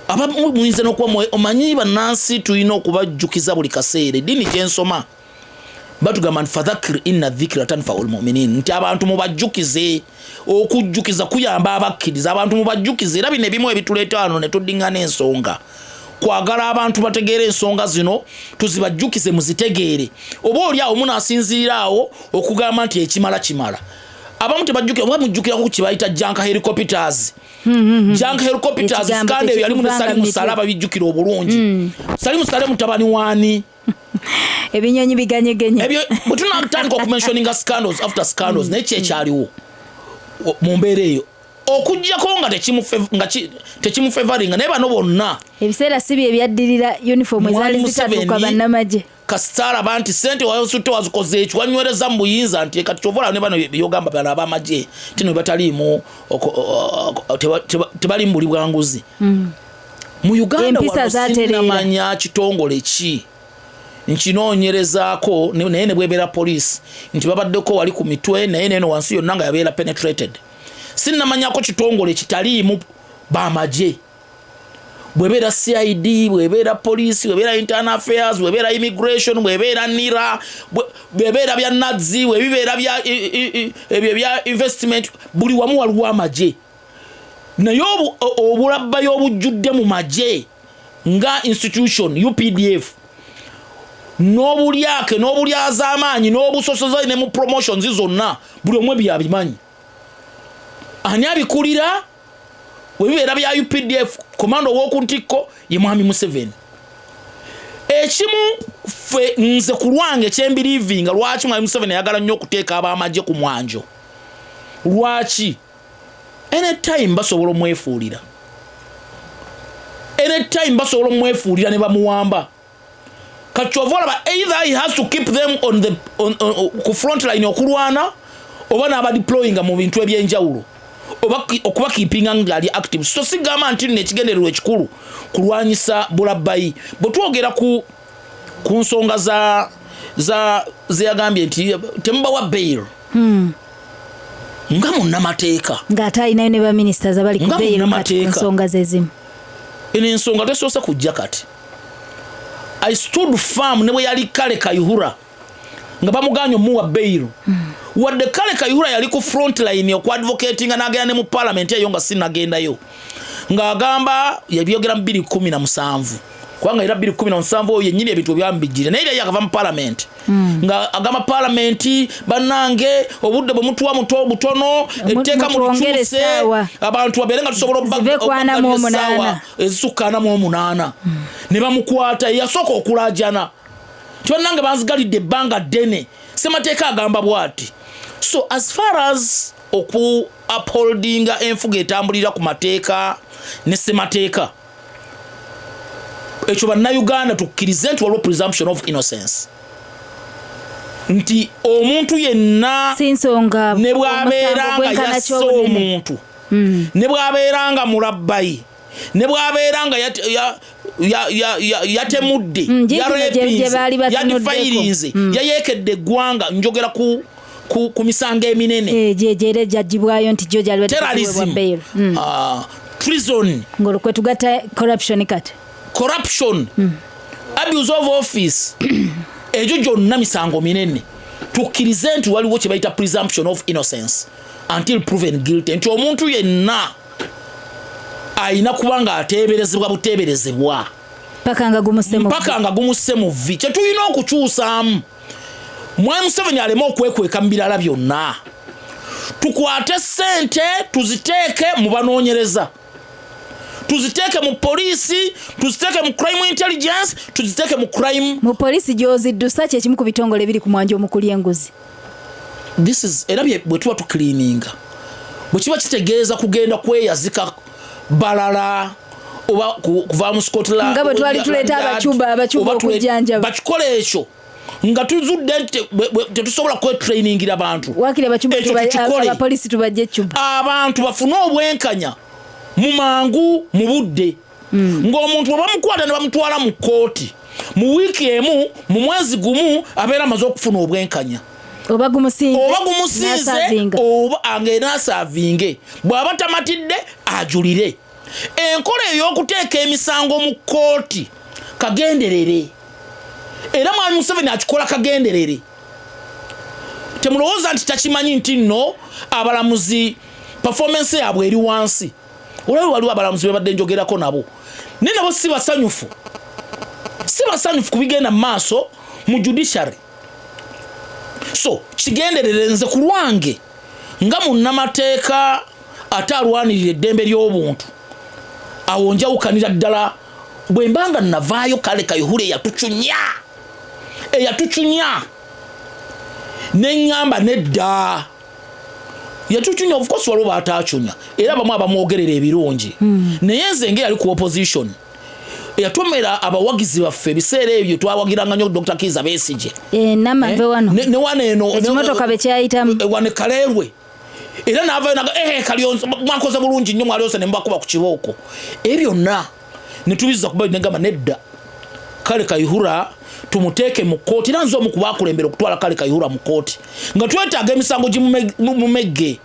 abamu muyinza n'okuba omanyi bannansi tulina okubajjukiza buli kaseera eddiini gyensoma batugamba nti fadhakir inna dhikra tanfa'ul mu'minin nti abantu mubajjukize okujjukiza kuyamba abakkiriza abantu mubajjukize era bino ebimu ebituleeta wano ne tuddingana ensonga kwagala abantu bategeere ensonga zino tuzibajjukize muzitegeere oba oli awo munaasinziiraawo okugamba nti ekimala kimala abamu tebajjukira oba mujjukirako ku kibayita janka helicopters janka helicopters skande yali mu Salimu Salaba bijjukira obulungi Salimu Salaba mutabani wani ebinyonyi biganyegenye ebyo butunatandika okumentioninga scandals after scandals naye kyaliwo mu mbeera eyo okujjako nga tekimufavoringa naye bano bonna ebiseera si bye byaddirira uniform ezali zitatuuka bannamagye kasitala abantu sente wasutte wazikoze ekyo wanywereza mu buyinza nti kati kyovola ne bano byogamba bano abamagye tino bataliimu tebali mu buli bwanguzi mu Uganda wasinamanya kitongole ki nkinoonyerezaako naye ne bwebeera police nti babaddeko wali ku mitwe naye neno wansi yonna nga yabeera penetrated sinnamanyako kitongole kitaliimu bamagye bwebeera CID bwebeera police bwebeera internal affairs bwebeera immigration bwebeera NIRA bwebeera bya NADZI bwebibeera bya investment buli wamu waliwo amagye naye obulabba y'obujjudde mu magye nga institution UPDF n'obulyake n'obulyazaamaanyi n'obusosoza ne mu promotions zonna buli omwe byabimanyi. Ani abikulira webibeera bya UPDF komando w'okuntikko ye Mwami Museveni. Ekimu ffe nze ku lwange kyembirivinga lwaki Mwami Museveni ayagala nnyo okuteeka ab'amagye ku mwanjo. Lwaki? Anytime basobola omwefuulira. Anytime basobola omwefuulira ne bamuwamba. Kachovola either he has to keep them ku front line okulwana oba n'aba deploying mu bintu ebyenjawulo oba okuba keepinga ngali active. So sigamba nti nekigendererwa ekikulu kulwanyisa Bulabbayi. Bwe twogera ku nsonga ze yagambye nti temubawa bail. Nga munnamateeka ng'ate alinayo ne baministers abali ku bail ku nsonga zezimu. Eno ensonga tesoose kujja kati. I stood firm ne bwe yali Kale Kayihura nga bamuganya omuwa bail. Wadde Kale Kayihura yali ku front line okwadvocatinga n'agenda ne mu parliament eyo nga sinnagendayo ng'agamba yabyogera mu 2017 kubanga era 2017 oyo yennyini ebintu byambijjire naye era yakava mu parliament nga agamba parliament bannange obudde bwe mutuwa muto butono etteeka mu likyuse abantu babeere nga tusobola okubagana ezisukkaana mu 8 ne bamukwata yasooka okulajana kyonnange banzigalidde ebbanga ddene Ssemateeka agamba bw'ati. So as far as oku upholdinga enfuga etambulira ku mateeka ne Ssemateeka ekyo bannayuganda tukkirize nti waliwo presumption of innocence nti omuntu yenna ne bw'abeeranga yasse omuntu ne bw'abeeranga mulabbayi ne bw'abeeranga yatemudde yadifayirinze yayeekedde eggwanga njogera ku misango eminene terrorism treason corruption abuse of office egyo gyonna misango minene tukkirize nti waliwo kye bayita presumption of innocence until proven guilty nti omuntu yenna ayina kuba nga ateeberezebwa buteeberezebwa mpaka nga gumusse mu vi kye tulina okukyusaamu Mwami Museveni aleme okwekweka mu birala byonna tukwate ssente tuziteeke mu banoonyereza tuziteeke mu poliisi tuziteeke mu crime intelligence tuziteeke mu crime mu poliisi gy'oziddusa kyekimu ku bitongole ebiri ku mwanja omukuli enguzi. This is era bwe tuba tukiliininga bwe kiba kitegeeza kugenda kweyazika balala oba kuva mu Scotland nga bwe twali tuleeta abacuba okujjanjaba bakikola ekyo nga tuzudde tetusobola kwetrainingira abantu wakiri abapoliisi tubajje cuba abantu bafune obwenkanya mu mangu mu budde ng'omuntu bwe bamukwata ne bamutwala mu kooti mu wiiki emu mu mwezi gumu abeera amaze okufuna obwenkanya oba gumusinze oba angeenasaavinge bw'aba tamatidde ajulire. Enkola ey'okuteeka emisango mu kooti kagenderere era Mwami Museveni akikola kagenderere. Temulowooza nti takimanyi nti nno abalamuzi performance yaabwe eri wansi. Olabye waliwo abalamuzi be badde njogerako nabo naye nabo si basanyufu kubigenda mu maaso mu judiciary. So kigenderere nze ku lwange nga munnamateeka ate alwanirira eddembe ly'obuntu awo njawukanira ddala bwe mbanga navaayo Kale Kayihura eyatucunya neŋŋamba nedda yatucunya of course waliwo baataacunya era bamu abamwogerera ebirungi naye nze ngeri ali ku opposition eyatomera abawagizi baffe ebiseera ebyo twawagiranga nnyo Dr. Kizza Besigye namave wano ne wano eno ekimotoka be kyayitamu wane Kaleerwe era n'avaayo naga Kalyonzo mwakoze bulungi nnyo mwalyosa ne mbakuba ku kibooko ebyo byonna ne tubiza kuba negamba nedda Kale Kayihura tumuteeke mu kooti era nze omu ku baakulembera okutwala Kale Kayihura mu kooti nga twetaaga emisango gimumegge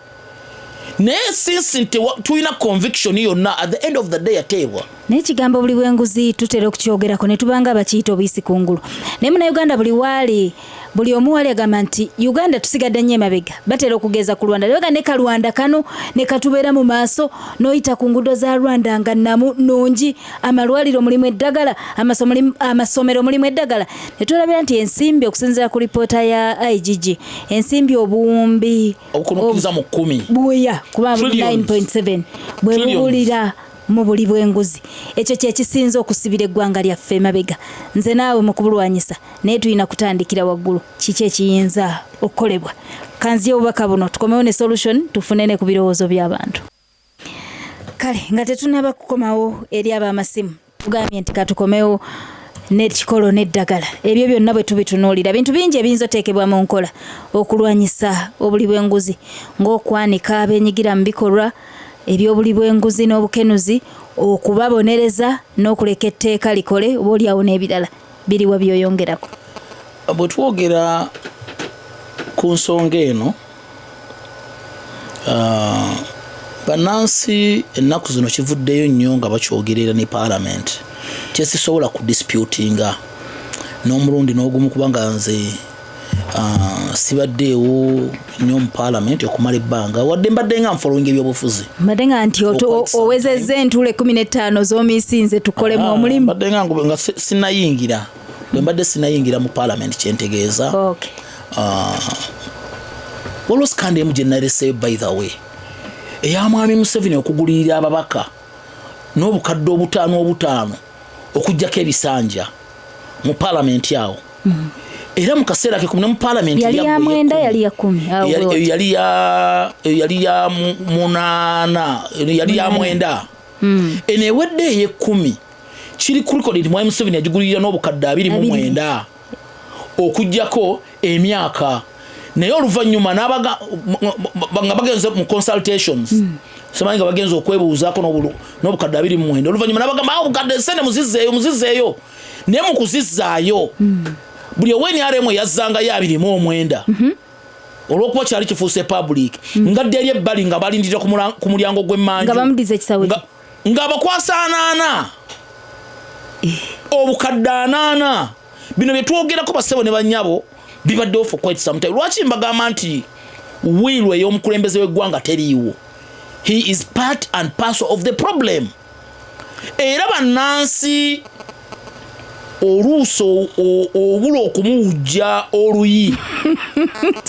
naye since nti tulina conviction yonna at the end of the day ateebwa naye kigambo buli bw'enguzi tutera okukyogerako ne tubanga abakiyita obuyisi kungulu naye Munnayuganda buli waali buli omu wali agamba nti Uganda tusigadde nnyo emabega batera okugeza ku Rwanda lebaga ne Kalwanda kano ne katubeera mu maaso n'oyita ku nguudo za Rwanda nga namu nungi amalwaliro mulimu eddagala amasomero mulimu eddagala ne tulabira nti ensimbi okusinziira ku lipoota ya IGG ensimbi obuwumbi okunokiza mu 10 buya kuba 9.7 bwe bubulira mu buli bw'enguzi ekyo kye kisinze okusibira eggwanga lyaffe emabega nze naawe mu kubulwanyisa naye tulina kutandikira waggulu kiki ekiyinza okukolebwa kanzi obubaka buno tukomewo ne solution tufune ne ku birowoozo by'abantu kale nga tetunaba kukomawo eri ab'amasimu tugambye nti katukomewo n'ekikolo n'eddagala ebyo byonna bwe tubitunuulira bintu bingi ebiyinza oteekebwa mu nkola okulwanyisa obuli bw'enguzi ng'okwanika abenyigira mu bikolwa ebyobuli bw'enguzi n'obukenuzi okubabonereza n'okuleka etteeka likole oba oliawo n'ebirala biriwa byoyongerako bwe twogera ku nsonga eno bannansi ennaku zino kivuddeyo nnyo nga bakyogerera ne Parliament kyesisobola kudisputinga n'omulundi n'ogumu kubanga nze sibaddeewo nnyo mu Parliament okumala ebbanga wadde mbadde nga nfollowing ebyobufuzi mbadde nga nti owezezza entule 15 z'omisinze tukolemu omulimu mbadde nga sinayingira bwe mbadde sinayingira mu Parliament kyentegeeza waliwo sikandi emu gye naleseyo by the way eyamwami Museveni okugulirira ababaka n'obukadde obutaano okujjako ebisanja mu Parliament awo era mu kaseera ke kumne mu Parliament yali ya mwenda yali ya 10 yali ya munana yali ya mwenda enewedde ye 10 kiri ku record mu Museveni yagigulirira n'obukadde 29 okujjako emyaka naye oluvannyuma n'abaga nga bagenze mu consultations semanyi nga bagenze okwebuuzaako n'obukadde 29 oluvannyuma n'abagamba obukadde sene muzizzeeyo naye mu kuzizzaayo buli oweni aremo yazzanga ya 29 olw'okuba kyali kifuuse public nga dderi ebbali nga balindira ku mulyango gw'emmanju nga bamudiza ekisawe nga abakwasa 8 obukadde 8 bino bye twogerako basebo ne bannyabo bibaddewo for quite some time lwaki mbagamba nti wiilu ey'omukulembeze w'eggwanga teriiwo he is part and parcel of the problem era bannansi oluuso obula okumuwujja oluyi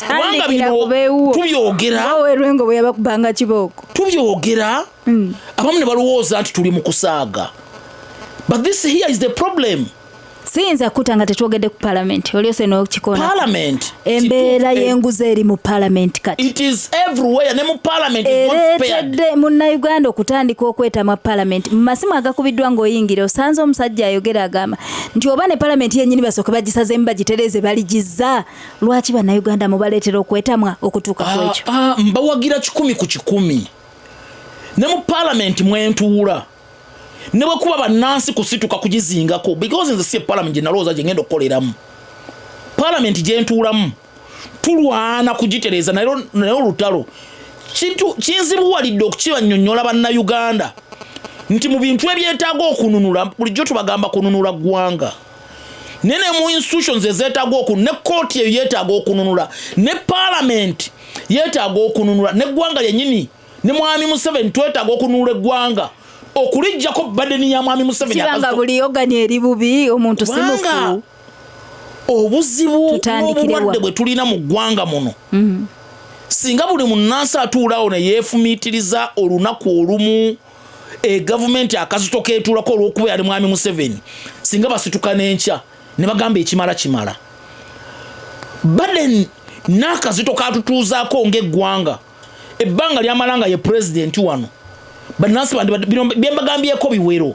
kubanga bino tubyogera werwengo bwe yabakubanga kibooko tubyogera abamu ne balowooza nti tuli mu kusaaga but this here is the problem siyinza kutanga tetwogedde ku Parliament oliose n'okikona Parliament embeera y'enguzi eri mu Parliament kati it is everywhere ne mu Parliament is not ereetedde munnayuganda okutandika okwetamwa Parliament mu masimu agakubiddwa ng'oyingira osanze omusajja ayogera agamba nti oba ne Parliament yennyini basooke bagisazeemu bagitereeze baligizza lwaki bannayuganda mubaleetera okwetamwa okutuuka ku ekyo mbawagira 10 ku 10 ne mu Parliament mwentuula ne bwe kuba bannansi kusituka kugizingako because nze si Parliament gye nalowooza gye ngenda okukoleramu Parliament gye ntuulamu tulwana kugitereeza naye olutalo kinzibuwalidde okukibannyonnyola bannayuganda nti mu bintu ebyetaaga okununula bulijjo tubagamba kununula ggwanga nene mu institutions ezeetaaga okununula ne kooti eyo yeetaaga okununula ne Parliament yeetaaga okununula ne ggwanga lyennyini ne mwami Museveni twetaaga okununula eggwanga okulijjako badeni ya mwami Museveni kibanga buli ogani eri bubi omuntu simufu obuzibu obulwadde bwe tulina mu ggwanga muno singa buli munnansi atuulawo ne yeefumiitiriza olunaku olumu gavumenti akazito keetuulako olw'okuba yali mwami Museveni singa basituka n'enkya ne bagamba kimala Baden n'akazito katutuuzaako ng'eggwanga ebbanga lyamalanga ye pulezidenti wano bannansi byembagambyeko biwero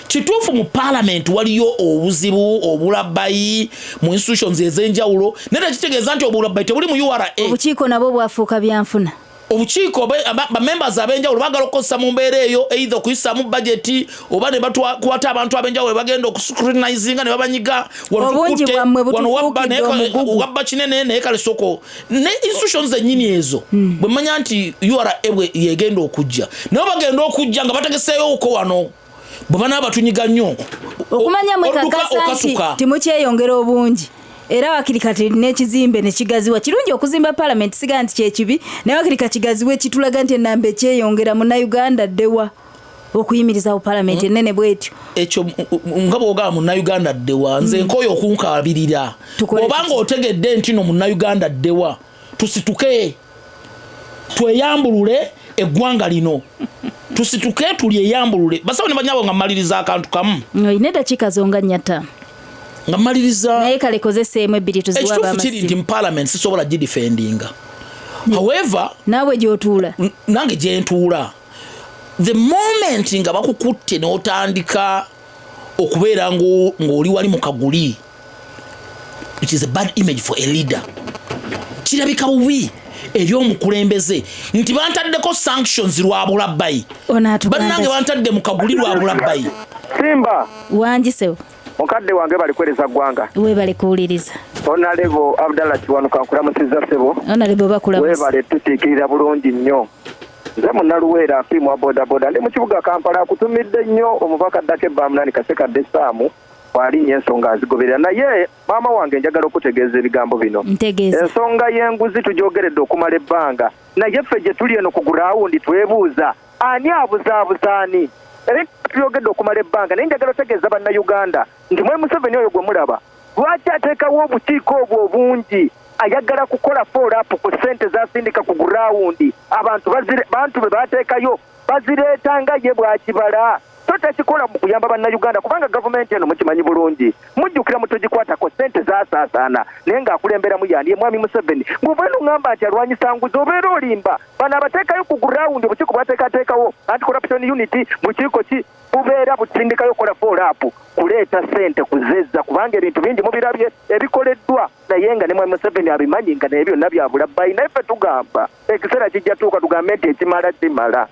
kituufu mu Parliament waliyo obuzibu obulabbayi mu institutions ez'enjawulo naye tekitegeeza nti obulabbayi tebuli mu URA obukiiko nabwo bwafuuka byanfuna obukiiko bamembers ab'enjawulo baagala okukozesa mu mbeera eyo either okuyisaamu budget oba ne batukwata abantu ab'enjawulo bagenda okuscrutinizinga ne babanyiga obungi bwammwe butufuukidde omugugu wabba kinene naye kale soko ne institutions ennyini ezo bwe mmanya nti URA yegenda okujja nabo bagenda okujja nga bategeseeyooko wano bwe banaba batunyiga nnyo okumanya mwekakasa nti timukyeyongera obungi era wakirikati n'ekizimbe ne kigaziwa kirungi okuzimba parliament siga nti kyekibi naye wakirika kigaziwe kitulaga nti enamba ekyeyongera Munnayuganda ddewa okuyimirizawo parliament ennene bwetyo ekyo nga bwogaba Munnayuganda ddewa nze nkoyo okunkabirira obanga otegedde nti no Munnayuganda ddewa tusituke tweyambulule eggwanga lino tusituke tulyeyambulule basawo ne banyabo nga mmaliriza akantu kamu ine dakiika zonga 4 nga mmaliriza naye kale kozeseemu 2 tuziwa abamasimu ekituufu kiri nti mu parliament sisobola gidefendinga however naawe gy'otuula nange gye ntuula the moment nga bakukutte n'otandika okubeera ng'oli wali mu kaguli it is a bad image for a leader kirabika bubi eri omukulembeze nti bantaddeko sanctions lwa bulabbayi bannange bantadde mu kaguli lwa bulabbayi Simba wangisewo mukadde wange bali kwereza ggwanga webale kuwuliriza Honorable Abdallah Kiwanuka nkulamusiza ssebo Honorable bakulamusiza webale tutiikirira bulungi nnyo nze munnaluweera afiimu wa bodaboda ndi mu kibuga Kampala akutumidde nnyo omubaka Ddake Bamulani Kasekadde Saamu walinnya ensonga azigoberera naye maama wange njagala okutegeeza ebigambo bino ensonga y'enguzi tugyogeredde okumala ebbanga naye ffe gye tuli eno ku gurawundi twebuuza ani abuzaabuzaani era tuyogedde okumala ebbanga naye njagala otegeeza bannayuganda nti mwe Museveni oyo gwe mulaba lwaki ateekawo obukiiko obwo obungi ayagala kukola follow-up ku ssente zasindika ku gurawundi bantu be bateekayo bazireetanga ye bwakibala totekikola mu kuyamba bannayuganda kubanga gavumenti eno mukimanyi bulungi mujjukira mutogikwatako ssente zasaasaana naye ng'akulemberamu yani ye mwami Museveni ng'obeera oŋŋamba nti alwanyisa nguzi obeera olimba bano abateekayo ku gurawundi obukiiko bwateekateekawo anti-corruption unity bukiiko ki bubeera busindikayo kola follow-up kuleeta ssente kuzezza kubanga ebintu bingi mubirabye ebikoleddwa naye nga ne mwami Museveni abimanyi nga naye byonna bya bulabbayi naye ffe tugamba ekiseera kijja tuuka tugambe nti ekimala kimala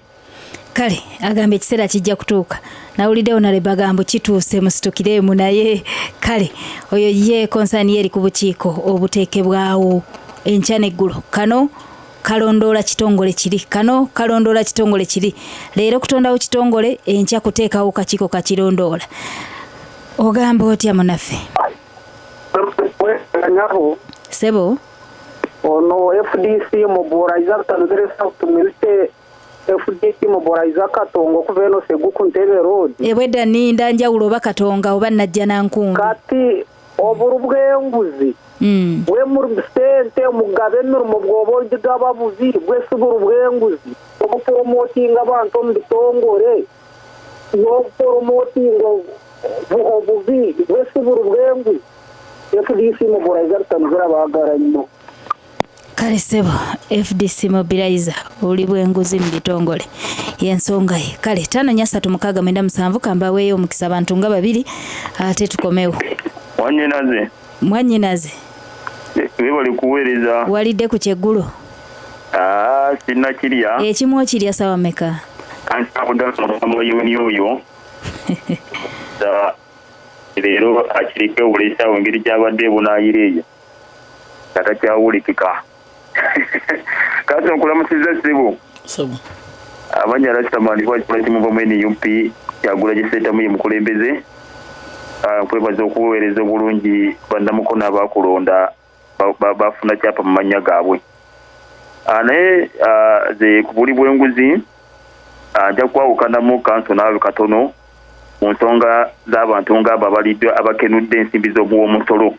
kale agamba ekiseera kijja kutuuka nawulidde Honorable Bagambo kituuse musitukiremu naye kale oyo ye konsani eri ku bukiiko obuteekebwawo enkya n'eggulo kano kalondoola kitongole kiri leero kutondawo kitongole enkya kuteekawo kakiiko kakirondoola ogamba otya munaffe sebo ono FDC mobiliza tanzeresa tumilite FDC mobiliza katongo okuva eno Seguku Ntebe Road ebwedda ninda njawulo oba katonga oba najja nankungu kati oburu bw'enguzi bwe mu sente omugabe emirimo bw'oba ogigaba buzi bw'esiburu bw'enguzi obupromotinga abantu omu bitongole n'obupromotinga obubi bw'esiburu bw'enguzi FDC mobiliza tanzera baagala nnyo kale sebo FDC mobilizer oli bw'enguzi mu bitongole y'ensonga ye kale 5-3-6-7 kambaweeyo omukisa abantu nga 2 ate tukomewo mwanyinaze webali kuweereza walidde ku kyeggulo sinna kirya ekimu okirya sawa meka antabudamayoni oyo leero akiriko obulesaawo engeri gyabadde ebunayireeyo katakyawulikika kati nkulamusiza ssebo abanya Rastaman bwakikola kimuva mu NUP kyagula giseetamu ye mukulembeze kwebaza okuweereza obulungi bannamukono abakulonda bafuna kyapa mu mannya gaabwe naye ze ku buli bw'enguzi ajja kwawukanamu kanso naawe katono mu nsonga z'abantu ng'abo abakenudde ensimbi z'omusolo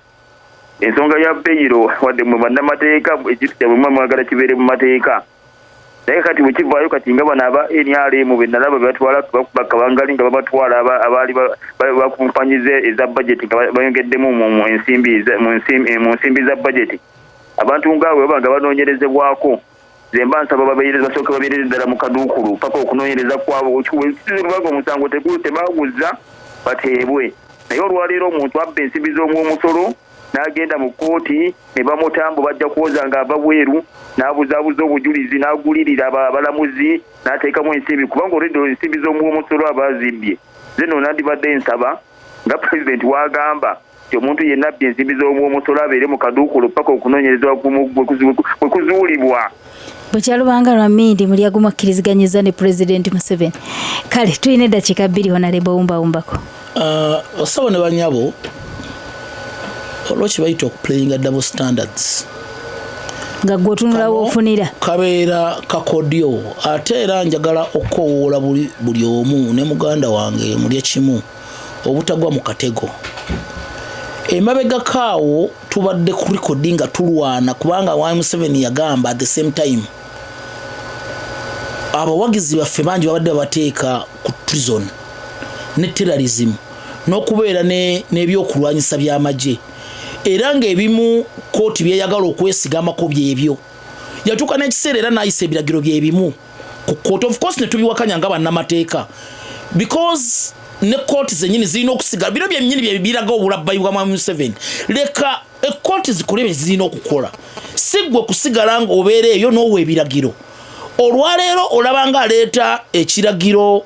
ensonga ya beyiro wadde mu bannamateeka ekintu kyabwe mwagala kibeere mu mateeka naye kati bwe kivaayo kati nga bano aba NRM benalaba bebatwala bakabangali nga babatwala abaali bakumpanyiza eza budget nga bayongeddemu mu nsimbi za budget abantu ngaabwe baba nga banoonyerezebwako zemba nsaba basooke babeerere ddala mu kaduukulu paka okunoonyereza kwabo kibaga omusango tebaguza bateebwe naye olwaleero omuntu abba ensimbi z'omwomusolo n'agenda mu kooti ne bamutambo bajja kuwoza ng'ava bweru n'abuzaabuza obujulizi n'agulirira abalamuzi n'ateekamu ensimbi kubanga olwedde ensimbi z'omwomusolo abazibbye ze no nandibadde nsaba nga pulezidenti wagamba nti omuntu yenna abbye ensimbi z'omwomusolo abeere mu kaduukulu paka okunoonyerezebwa bwe kuzuulibwa bukyalubanga lwa mindi muli agumwakkiriziganyiza ne Pulezidenti Museveni kale tulina eddakiika 2 Honorable wumbawumbako osabo ne banyabo olwoki bayita okuplayinga double standards nga gwotunula wofunira kabeera kakodyo ate era njagala okowoola buli omu ne muganda wange mulye kimu obutagwa mu katego emabega kaawo tubadde ku rekodi nga tulwana kubanga Y7 yagamba at the same time abawagizi baffe bangi babadde babateeka ku prison ne terrorism n'okubeera n'ebyokulwanyisa by'amagye era ng'ebimu kooti byeyagala okwesigamako byebyo yatuuka n'ekiseera era n'ayisa ebiragiro byebimu ku kooti of course ne tubiwakanya nga bannamateeka because ne kooti zennyini zirina okusigala bino byennyini bye biraga obulabbayi bwa Y7 leka ekkooti zikole bye zirina okukola si ggwe kusigala ng'obeera eyo n'owa ebiragiro olwaleero olaba nga aleeta ekiragiro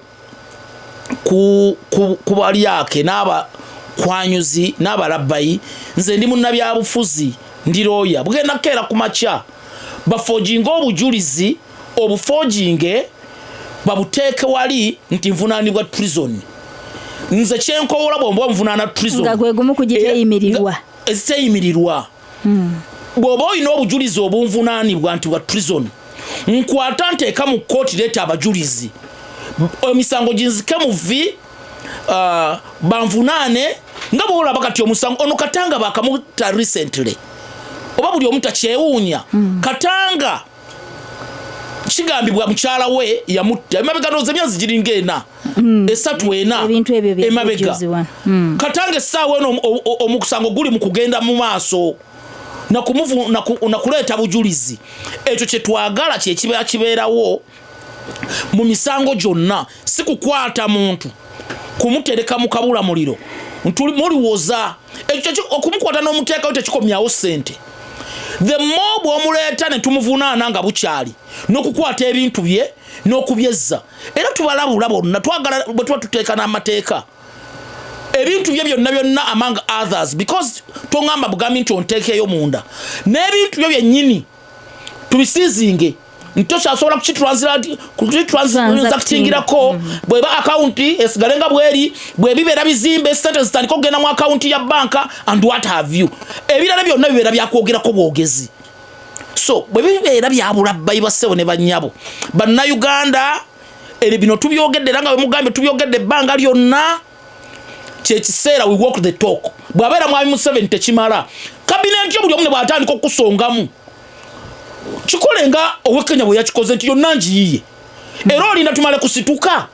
ku balyake n'abakwanyuzi n'abalabbayi nze ndi munnabyabufuzi ndi looya bugenda kukeera ku makya bafooginga obujulizi obufooginge babuteeke wali nti nvunaanibwa prison nze kyenkowoola bw'oba nvunaana prison nga gwe gumu kugiteeyimirirwa eziteeyimirirwa bw'oba olina obujulizi obunvunaanibwa nti bwa prison nkwata nteeka mu kkooti leeta abajulizi emisango ginzike mu vi banvunaane nga bwolaba kati omusango ono Katanga bakamuta recently oba buli omu takyewuunya Katanga kigambibwa mukyala we yamutta emabega nooza emyezi giringa ena esatu ena emabega Katanga essaawa eno omusango guli mu kugenda mu maaso nakuleeta bujulizi ekyo kye twagala kye kibeerawo mu misango gyonna si kukwata muntu kumutereka mu kabula muliro muliwoza ekyo okumukwata n'omuteekawo tekikomyawo ssente the more bw'omuleeta ne tumuvunaana nga bukyali n'okukwata ebintu bye n'okubyezza era tubalabula bonna twagala bwe tuba tuteeka n'amateeka ebintu bye byonna among others because tongamba bugambi nti onteekeyo munda n'ebintu byo byennyini tubisiizinge ntokyasobola kukitransactingirako bweba akawunti esigale nga bweri bwebibeera bizimbe sente zitandika okugenda mu akawunti ya banka and what have you ebirala byonna bibeera byakwogerako bwogezi so bwe bibeera byabulabbayi bassebo ne bannyabo bannayuganda eri bino tubyogedde era nga bwe mugambye tubyogedde ebbanga lyonna kyekiseera we walk the talk bw'abeera mwami Museveni tekimala kabinenti yo buli omu ne bw'atandika okusongamu kikole nga owekenya bwe yakikoze nti yonna ngiyiye era olinda tumale kusituka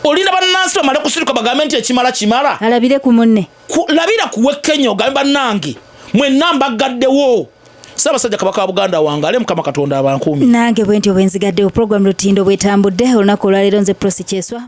olinda bannansi bamale kusituka bagambe nti ekimala kimala alabire ku munne labira ku wekenya ogambe bannange mwenna mbagaddewo Ssaabasajja Kabaka wa Buganda wange ale Mukama Katonda abankuumi nange bwe ntyo bwenzigaddewo program lutindo bwetambudde olunaku olwaleero nze Prosi Kyeswa